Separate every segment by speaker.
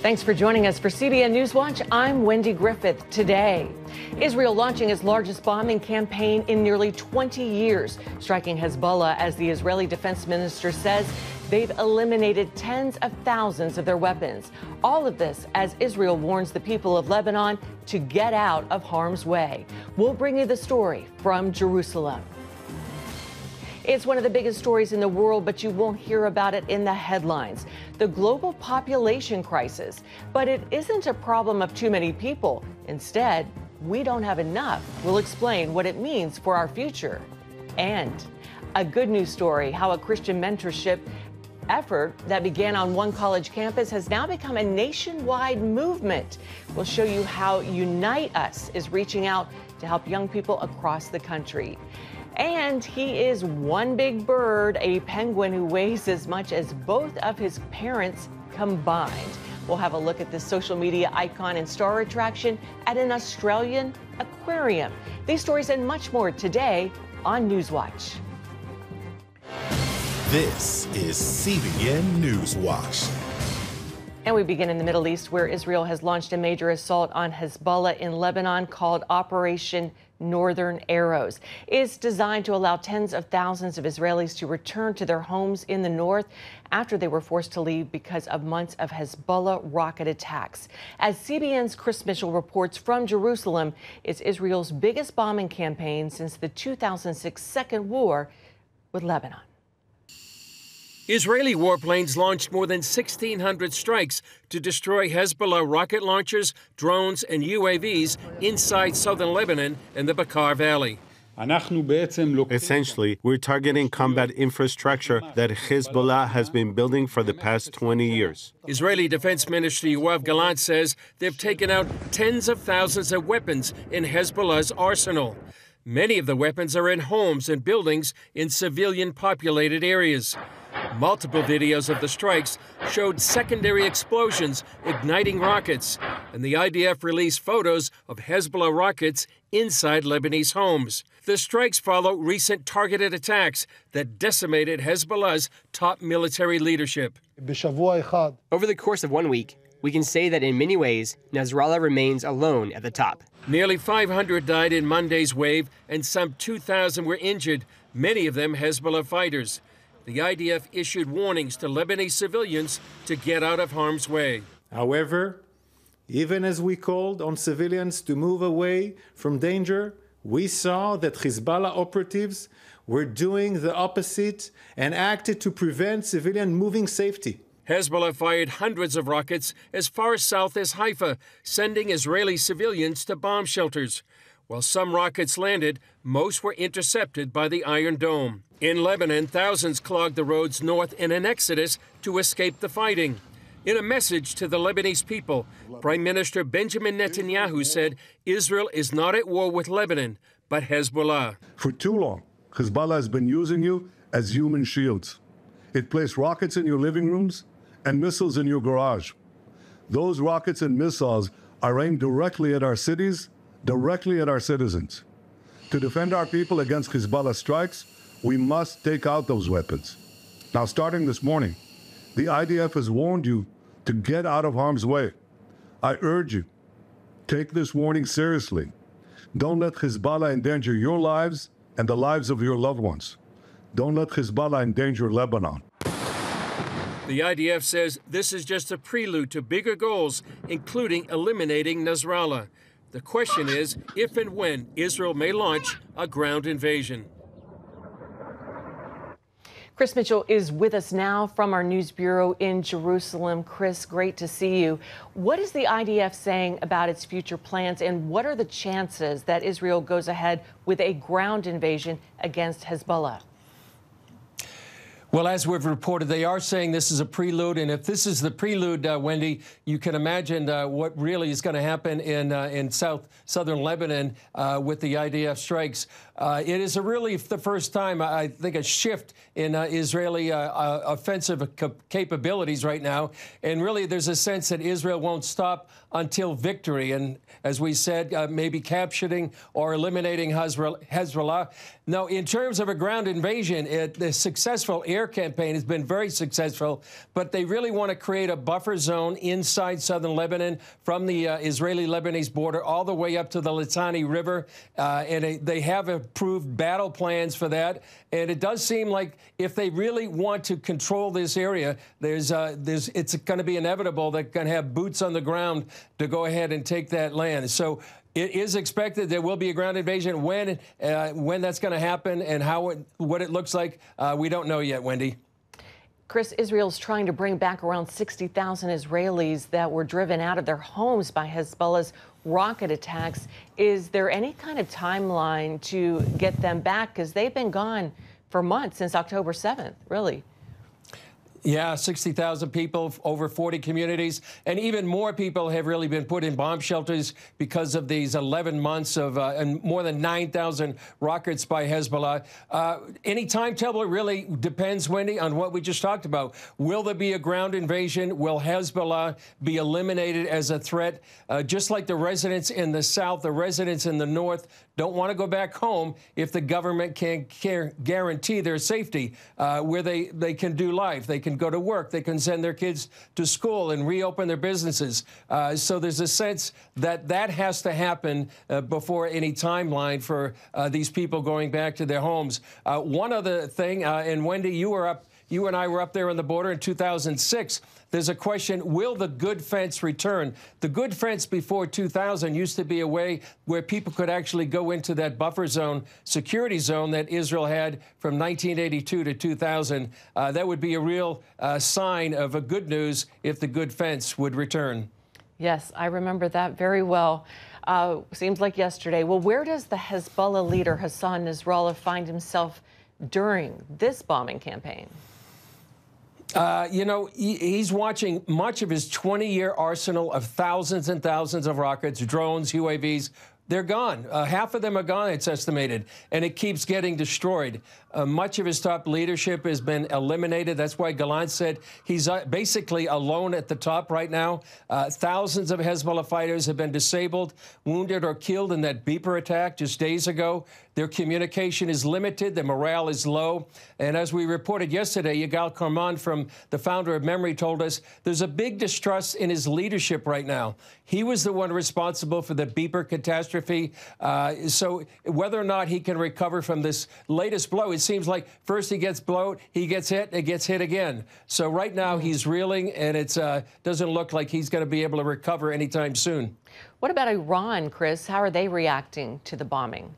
Speaker 1: Thanks for joining us for CBN NewsWatch. I'm Wendy Griffith. Today, Israel launching its largest bombing campaign in nearly 20 years, striking Hezbollah as the Israeli defense minister says they've eliminated tens of thousands of their weapons. All of this as Israel warns the people of Lebanon to get out of harm's way. We'll bring you the story from Jerusalem. It's one of the biggest stories in the world, but you won't hear about it in the headlines. The global population crisis. But it isn't a problem of too many people. Instead, we don't have enough. We'll explain what it means for our future. And a good news story, how a Christian mentorship effort that began on one college campus has now become a nationwide movement. We'll show you how Unite Us is reaching out to help young people across the country. And he is one big bird, a penguin who weighs as much as both of his parents combined. We'll have a look at this social media icon and star attraction at an Australian aquarium. These stories and much more today on NewsWatch.
Speaker 2: This is CBN NewsWatch.
Speaker 1: And we begin in the Middle East, where Israel has launched a major assault on Hezbollah in Lebanon called Operation Northern Arrows. It's designed to allow tens of thousands of Israelis to return to their homes in the north after they were forced to leave because of months of Hezbollah rocket attacks. As CBN's Chris Mitchell reports from Jerusalem, it's Israel's biggest bombing campaign since the 2006 second war with Lebanon.
Speaker 3: Israeli warplanes launched more than 1,600 strikes to destroy Hezbollah rocket launchers, drones, and UAVs inside southern Lebanon and the Beqaa Valley.
Speaker 4: Essentially, we're targeting combat infrastructure that Hezbollah has been building for the past 20 years.
Speaker 3: Israeli Defense Minister Yoav Gallant says they've taken out tens of thousands of weapons in Hezbollah's arsenal. Many of the weapons are in homes and buildings in civilian-populated areas. Multiple videos of the strikes showed secondary explosions igniting rockets, and the IDF released photos of Hezbollah rockets inside Lebanese homes. The strikes follow recent targeted attacks that decimated Hezbollah's top military leadership.
Speaker 5: Over the course of 1 week, we can say that in many ways, Nasrallah remains alone at the top.
Speaker 3: Nearly 500 died in Monday's wave, and some 2,000 were injured, many of them Hezbollah fighters. The IDF issued warnings to Lebanese civilians to get out of harm's way.
Speaker 6: However, even as we called on civilians to move away from danger, we saw that Hezbollah operatives were doing the opposite and acted to prevent civilian moving safety.
Speaker 3: Hezbollah fired hundreds of rockets as far south as Haifa, sending Israeli civilians to bomb shelters. While some rockets landed, most were intercepted by the Iron Dome. In Lebanon, thousands clogged the roads north in an exodus to escape the fighting. In a message to the Lebanese people, Prime Minister Benjamin Netanyahu said Israel is not at war with Lebanon, but Hezbollah.
Speaker 7: For too long, Hezbollah has been using you as human shields. It placed rockets in your living rooms and missiles in your garage. Those rockets and missiles are aimed directly at our cities, directly at our citizens. To defend our people against Hezbollah strikes, we must take out those weapons. Now, starting this morning, the IDF has warned you to get out of harm's way. I urge you, take this warning seriously. Don't let Hezbollah endanger your lives and the lives of your loved ones. Don't let Hezbollah endanger Lebanon.
Speaker 3: The IDF says this is just a prelude to bigger goals, including eliminating Nasrallah. The question is if and when Israel may launch a ground invasion.
Speaker 1: Chris Mitchell is with us now from our news bureau in Jerusalem. Chris, great to see you. What is the IDF saying about its future plans, and what are the chances that Israel goes ahead with a ground invasion against Hezbollah?
Speaker 3: Well, as we've reported, they are saying this is a prelude, and if this is the prelude, Wendy, you can imagine what really is going to happen in southern Lebanon with the IDF strikes. It is really the first time, I think, a shift in Israeli offensive capabilities right now, and really there's a sense that Israel won't stop until victory, and as we said, maybe capturing or eliminating Hezbollah. Now, in terms of a ground invasion, the successful air air campaign has been very successful, but they really want to create a buffer zone inside southern Lebanon from the Israeli-Lebanese border all the way up to the Litani River, and they have approved battle plans for that. And it does seem like if they really want to control this area, it's going to be inevitable they're going to have boots on the ground to go ahead and take that land. So it is expected there will be a ground invasion. When that's going to happen and what it looks like, we don't know yet, Wendy.
Speaker 1: Chris, Israel's trying to bring back around 60,000 Israelis that were driven out of their homes by Hezbollah's rocket attacks. Is there any kind of timeline to get them back? Because they've been gone for months, since October 7th, really.
Speaker 3: Yeah, 60,000 people, over 40 communities, and even more people have really been put in bomb shelters because of these 11 months of and more than 9,000 rockets by Hezbollah. Any timetable really depends, Wendy, on what we just talked about. Will there be a ground invasion? Will Hezbollah be eliminated as a threat? Just like the residents in the south, the residents in the north don't want to go back home if the government can't guarantee their safety, where they can do life, they can go to work, they can send their kids to school and reopen their businesses. So there's a sense that that has to happen before any timeline for these people going back to their homes. One other thing, and Wendy, you and I were up there on the border in 2006. There's a question, will the good fence return? The good fence before 2000 used to be a way where people could actually go into that buffer zone, security zone that Israel had from 1982 to 2000. That would be a real sign of a good news if the good fence would return.
Speaker 1: Yes, I remember that very well. Seems like yesterday. Well, where does the Hezbollah leader Hassan Nasrallah find himself during this bombing campaign?
Speaker 3: He's watching much of his 20-year arsenal of thousands and thousands of rockets, drones, UAVs. They're gone. Half of them are gone, it's estimated, and it keeps getting destroyed. Much of his top leadership has been eliminated. That's why Gallant said he's basically alone at the top right now. Thousands of Hezbollah fighters have been disabled, wounded, or killed in that beeper attack just days ago. Their communication is limited. Their morale is low. And as we reported yesterday, Yigal Karman, from the founder of Memory, told us there's a big distrust in his leadership right now. He was the one responsible for the beeper catastrophe. So whether or not he can recover from this latest blow, it seems like first he gets blowed, he gets hit, and gets hit again. So right now he's reeling, and it doesn't look like he's going to be able to recover anytime soon.
Speaker 1: What about Iran, Chris? How are they reacting to the bombing?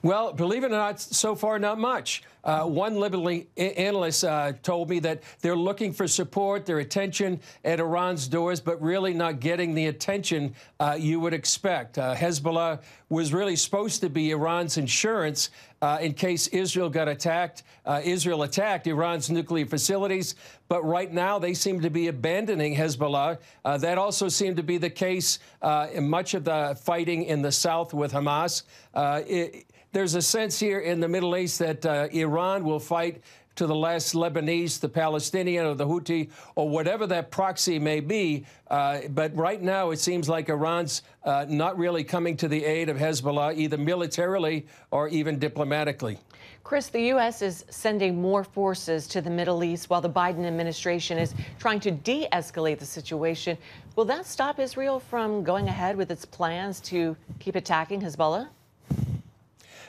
Speaker 3: Well, believe it or not, so far, not much. One Lebanese analyst told me that they're looking for support, their attention at Iran's doors, but really not getting the attention you would expect. Hezbollah was really supposed to be Iran's insurance in case Israel got attacked. Israel attacked Iran's nuclear facilities, but right now they seem to be abandoning Hezbollah. That also seemed to be the case in much of the fighting in the south with Hamas. There's a sense here in the Middle East that Iran will fight to the last Lebanese, the Palestinian, or the Houthi, or whatever that proxy may be. But right now, it seems like Iran's not really coming to the aid of Hezbollah, either militarily or even diplomatically.
Speaker 1: Chris, the U.S. is sending more forces to the Middle East while the Biden administration is trying to de-escalate the situation. Will that stop Israel from going ahead with its plans to keep attacking Hezbollah?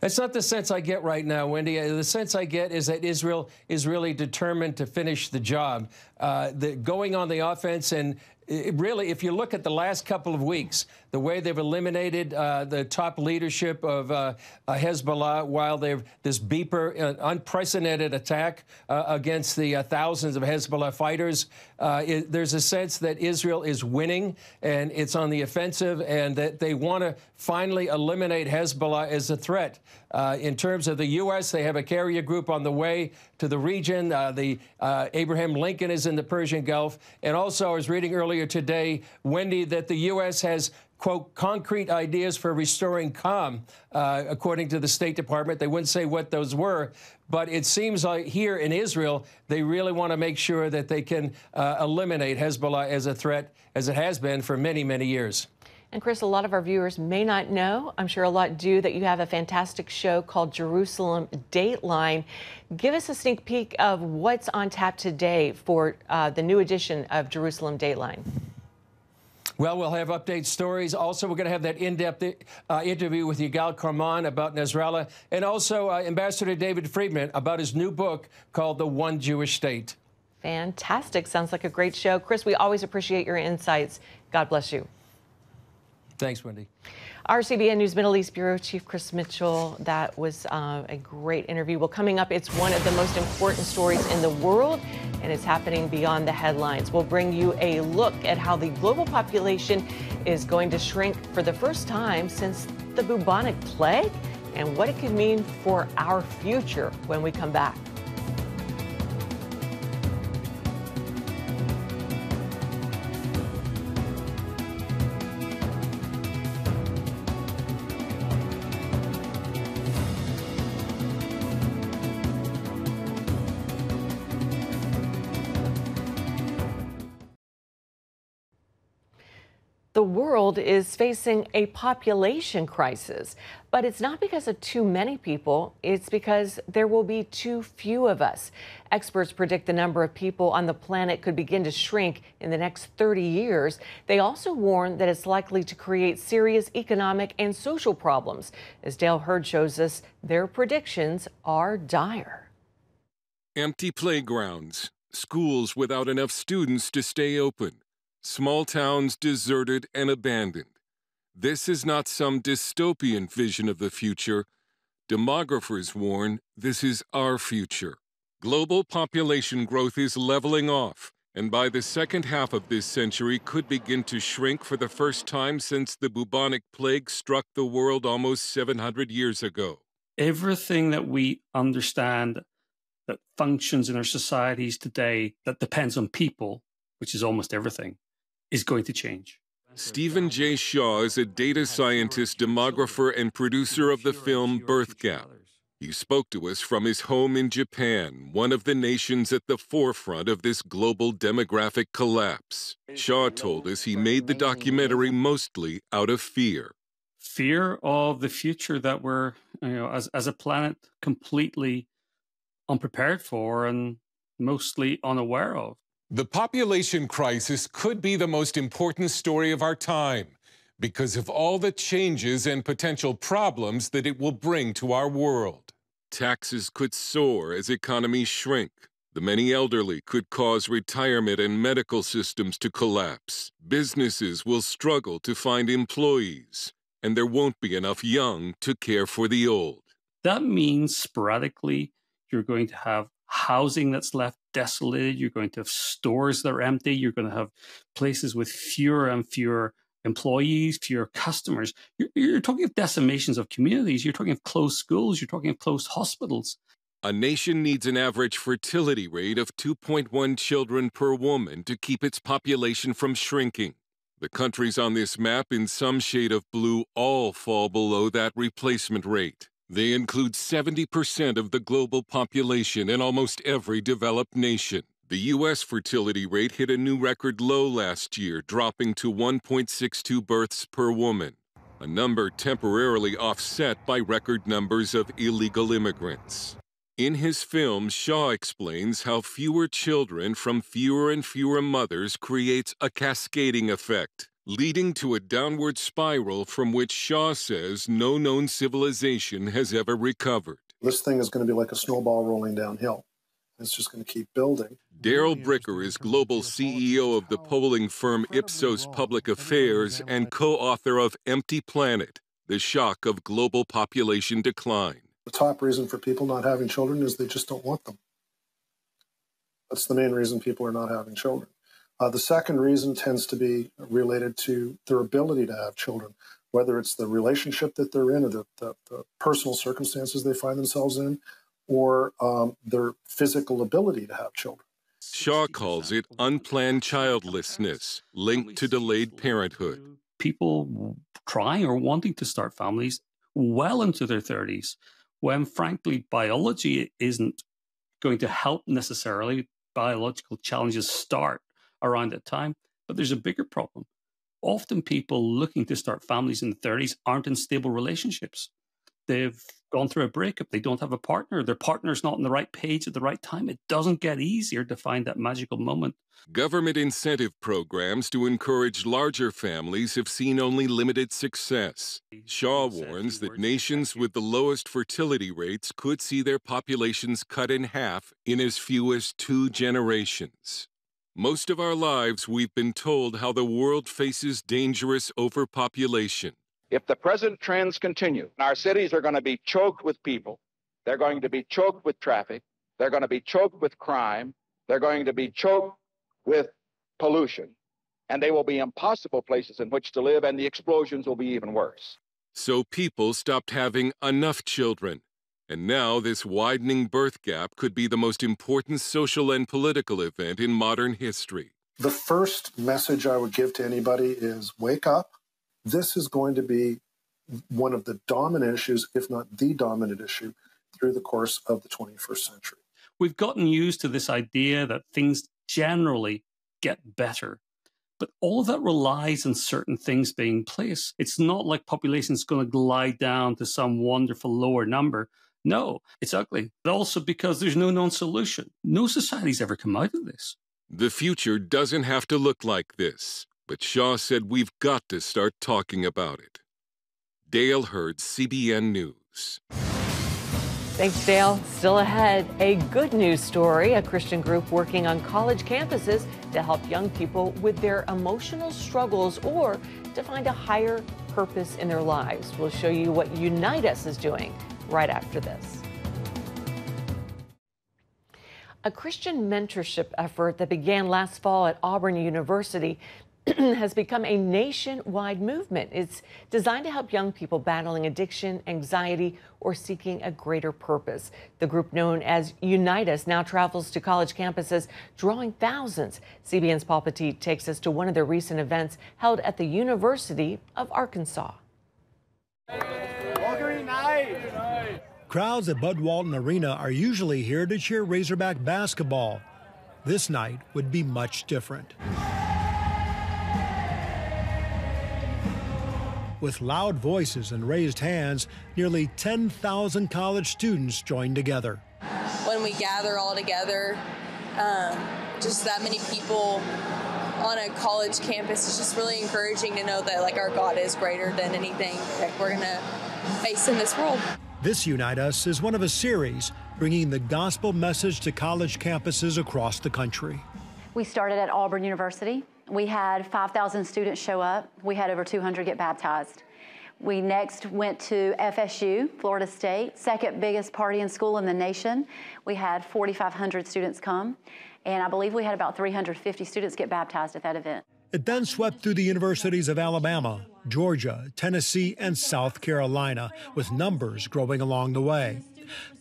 Speaker 3: That's not the sense I get right now, Wendy. The sense I get is that Israel is really determined to finish the job. Going on the offense, and really, if you look at the last couple of weeks, the way they've eliminated the top leadership of Hezbollah while they've this beeper, unprecedented attack against the thousands of Hezbollah fighters, there's a sense that Israel is winning and it's on the offensive, and that they want to finally eliminate Hezbollah as a threat. In terms of the U.S., they have a carrier group on the way to the region. Abraham Lincoln is in the Persian Gulf. And also, I was reading earlier today, Wendy, that the U.S. has, quote, concrete ideas for restoring calm, according to the State Department. They wouldn't say what those were, but it seems like here in Israel, they really want to make sure that they can eliminate Hezbollah as a threat, as it has been for many, many years.
Speaker 1: And Chris, a lot of our viewers may not know, I'm sure a lot do, that you have a fantastic show called Jerusalem Dateline. Give us a sneak peek of what's on tap today for the new edition of Jerusalem Dateline.
Speaker 3: Well, we'll have update stories. Also, we're going to have that in-depth interview with Yigal Karman about Nasrallah, and also Ambassador David Friedman about his new book called The One Jewish State.
Speaker 1: Fantastic. Sounds like a great show. Chris, we always appreciate your insights. God bless you.
Speaker 3: Thanks, Wendy.
Speaker 1: Our CBN News Middle East Bureau Chief Chris Mitchell, that was a great interview. Well, coming up, it's one of the most important stories in the world, and it's happening beyond the headlines. We'll bring you a look at how the global population is going to shrink for the first time since the bubonic plague, and what it could mean for our future when we come back. The world is facing a population crisis, but it's not because of too many people. It's because there will be too few of us. Experts predict the number of people on the planet could begin to shrink in the next 30 years. They also warn that it's likely to create serious economic and social problems. As Dale Hurd shows us, their predictions are dire.
Speaker 8: Empty playgrounds, schools without enough students to stay open. Small towns deserted and abandoned. This is not some dystopian vision of the future. Demographers warn this is our future. Global population growth is leveling off, and by the second half of this century could begin to shrink for the first time since the bubonic plague struck the world almost 700 years ago.
Speaker 9: Everything that we understand that functions in our societies today that depends on people, which is almost everything, is going to change.
Speaker 8: Stephen J. Shaw is a data scientist, demographer, and producer of the film Birth Gap. He spoke to us from his home in Japan, one of the nations at the forefront of this global demographic collapse. Shaw told us he made the documentary mostly out of fear.
Speaker 9: Fear of the future that we're, as a planet, completely unprepared for and mostly unaware of.
Speaker 8: The population crisis could be the most important story of our time because of all the changes and potential problems that it will bring to our world. Taxes could soar as economies shrink. The many elderly could cause retirement and medical systems to collapse. Businesses will struggle to find employees, and there won't be enough young to care for the old.
Speaker 9: That means sporadically you're going to have housing that's left desolated. You're going to have stores that are empty. You're going to have places with fewer and fewer employees, fewer customers. You're talking of decimations of communities. You're talking of closed schools. You're talking of closed hospitals.
Speaker 8: A nation needs an average fertility rate of 2.1 children per woman to keep its population from shrinking. The countries on this map in some shade of blue all fall below that replacement rate. They include 70% of the global population in almost every developed nation. The U.S. fertility rate hit a new record low last year, dropping to 1.62 births per woman, a number temporarily offset by record numbers of illegal immigrants. In his film, Shaw explains how fewer children from fewer and fewer mothers creates a cascading effect, leading to a downward spiral from which Shaw says no known civilization has ever recovered.
Speaker 10: This thing is going to be like a snowball rolling downhill. It's just going to keep building.
Speaker 8: Daryl Bricker is global CEO of the polling firm Ipsos Public Affairs and co-author of Empty Planet, The Shock of Global Population Decline.
Speaker 10: The top reason for people not having children is they just don't want them. That's the main reason people are not having children. The second reason tends to be related to their ability to have children, whether it's the relationship that they're in or the personal circumstances they find themselves in, or their physical ability to have children.
Speaker 8: Shaw calls it unplanned childlessness, linked to delayed parenthood.
Speaker 9: People trying or wanting to start families well into their 30s, when frankly biology isn't going to help necessarily. Biological challenges start around that time, but there's a bigger problem. Often people looking to start families in the 30s aren't in stable relationships. They've gone through a breakup. They don't have a partner. Their partner's not on the right page at the right time. It doesn't get easier to find that magical moment.
Speaker 8: Government incentive programs to encourage larger families have seen only limited success. Shaw warns that nations with the lowest fertility rates could see their populations cut in half in as few as 2 generations. Most of our lives, we've been told how the world faces dangerous overpopulation.
Speaker 11: If the present trends continue, our cities are going to be choked with people. They're going to be choked with traffic. They're going to be choked with crime. They're going to be choked with pollution. And they will be impossible places in which to live, and the explosions will be even worse.
Speaker 8: So people stopped having enough children. And now this widening birth gap could be the most important social and political event in modern history.
Speaker 10: The first message I would give to anybody is wake up. This is going to be one of the dominant issues, if not the dominant issue, through the course of the 21st century.
Speaker 9: We've gotten used to this idea that things generally get better. But all of that relies on certain things being in place. It's not like population is going to glide down to some wonderful lower number. No, it's ugly. But also because there's no known solution. No society's ever come out of this.
Speaker 8: The future doesn't have to look like this. But Shaw said we've got to start talking about it. Dale Hurd, CBN News.
Speaker 1: Thanks, Dale. Still ahead, a good news story, a Christian group working on college campuses to help young people with their emotional struggles or to find a higher purpose in their lives. We'll show you what Unite Us is doing right after this. A Christian mentorship effort that began last fall at Auburn University has become a nationwide movement. It's designed to help young people battling addiction, anxiety, or seeking a greater purpose. The group known as Unite Us now travels to college campuses, drawing thousands. CBN's Paul Petit takes us to one of their recent events held at the University of Arkansas.
Speaker 12: Crowds at Bud Walton Arena are usually here to cheer Razorback basketball. This night would be much different. With loud voices and raised hands, nearly 10,000 college students joined together.
Speaker 13: When we gather all together, just that many people on a college campus, it's just really encouraging to know that our God is greater than anything that we're going to face in this world.
Speaker 12: This Unite Us is one of a series bringing the gospel message to college campuses across the country.
Speaker 14: We started at Auburn University. We had 5,000 students show up. We had over 200 get baptized. We next went to FSU, Florida State, second biggest party in school in the nation. We had 4,500 students come, and I believe we had about 350 students get baptized at that event.
Speaker 12: It then swept through the universities of Alabama, Georgia, Tennessee, and South Carolina, with numbers growing along the way.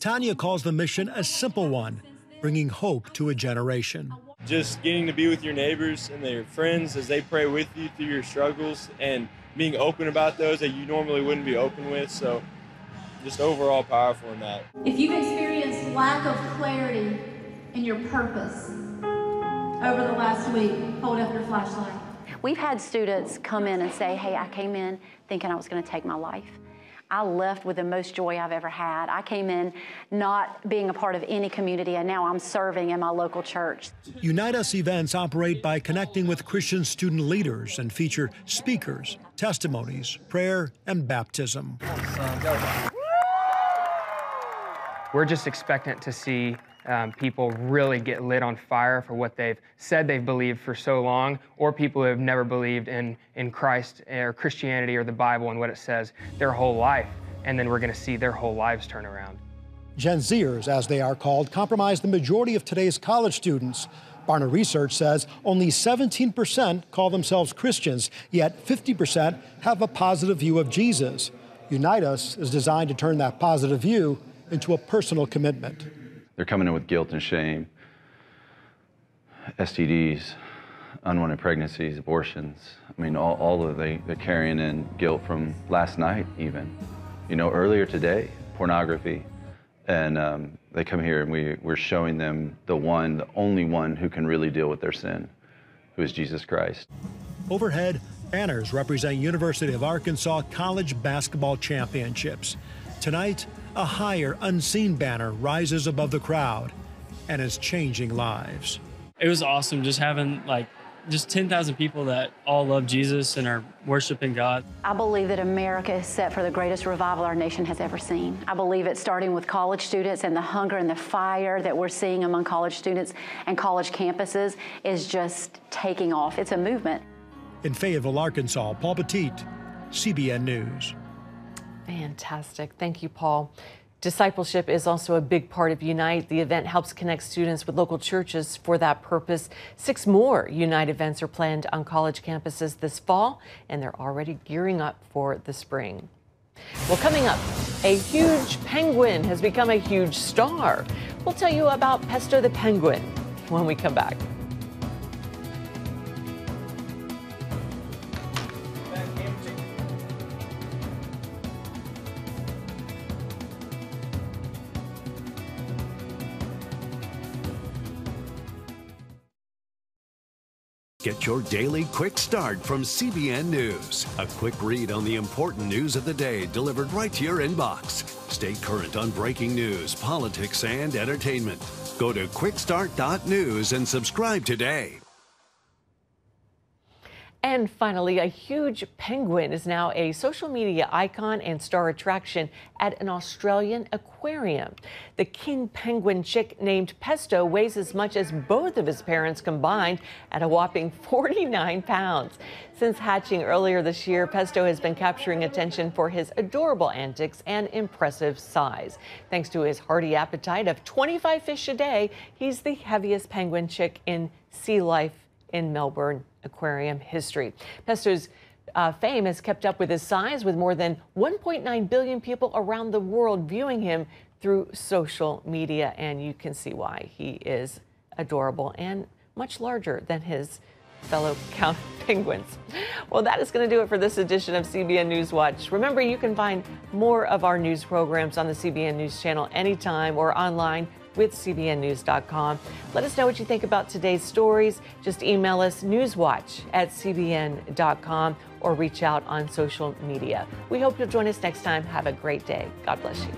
Speaker 12: Tanya calls the mission a simple one, bringing hope to a generation.
Speaker 15: Just getting to be with your neighbors and their friends as they pray with you through your struggles and being open about those that you normally wouldn't be open with. So just overall powerful in that.
Speaker 16: If you've experienced lack of clarity in your purpose over the last week, hold up your flashlight.
Speaker 14: We've had students come in and say, hey, I came in thinking I was going to take my life. I left with the most joy I've ever had. I came in not being a part of any community, and now I'm serving in my local church.
Speaker 12: Unite Us events operate by connecting with Christian student leaders and feature speakers, testimonies, prayer, and baptism.
Speaker 5: We're just expectant to see people really get lit on fire for what they've said they've believed for so long, or people who have never believed in Christ or Christianity or the Bible and what it says their whole life, and then we're going to see their whole lives turn around.
Speaker 12: Gen Zers, as they are called, comprise the majority of today's college students. Barna research says only 17% call themselves Christians, yet 50% have a positive view of Jesus. Unite Us is designed to turn that positive view into a personal commitment.
Speaker 17: They're coming in with guilt and shame, STDs, unwanted pregnancies, abortions. I mean, all of they're carrying in guilt from last night even. You know, earlier today, pornography. And they come here and we're showing them the only one who can really deal with their sin, who is Jesus Christ.
Speaker 12: Overhead, Banners represent University of Arkansas College Basketball Championships. Tonight, a higher, unseen banner rises above the crowd and is changing lives.
Speaker 18: It was awesome just having just 10,000 people that all love Jesus and are worshiping God.
Speaker 14: I believe that America is set for the greatest revival our nation has ever seen. I believe it's starting with college students, and the hunger and the fire that we're seeing among college students and college campuses is just taking off. It's a movement.
Speaker 12: In Fayetteville, Arkansas, Paul Petit, CBN News.
Speaker 1: Fantastic. Thank you, Paul. Discipleship is also a big part of Unite. The event helps connect students with local churches for that purpose. 6 more Unite events are planned on college campuses this fall, and they're already gearing up for the spring. Well, coming up, a huge penguin has become a huge star. We'll tell you about Pesto the penguin when we come back.
Speaker 19: Get your daily quick start from CBN News. A quick read on the important news of the day delivered right to your inbox. Stay current on breaking news, politics, and entertainment. Go to quickstart.news and subscribe today.
Speaker 1: And finally, a huge penguin is now a social media icon and star attraction at an Australian aquarium. The king penguin chick named Pesto weighs as much as both of his parents combined at a whopping 49 pounds. Since hatching earlier this year, Pesto has been capturing attention for his adorable antics and impressive size. Thanks to his hearty appetite of 25 fish a day, he's the heaviest penguin chick in sea life in Melbourne aquarium history. Pesto's fame has kept up with his size, with more than 1.9 billion people around the world viewing him through social media, and you can see why. He is adorable and much larger than his fellow count penguins. Well, that is going to do it for this edition of CBN News Watch. Remember, you can find more of our news programs on the CBN News channel anytime or online with cbnnews.com. Let us know what you think about today's stories. Just email us newswatch@cbn.com or reach out on social media. We hope you'll join us next time. Have a great day. God bless you.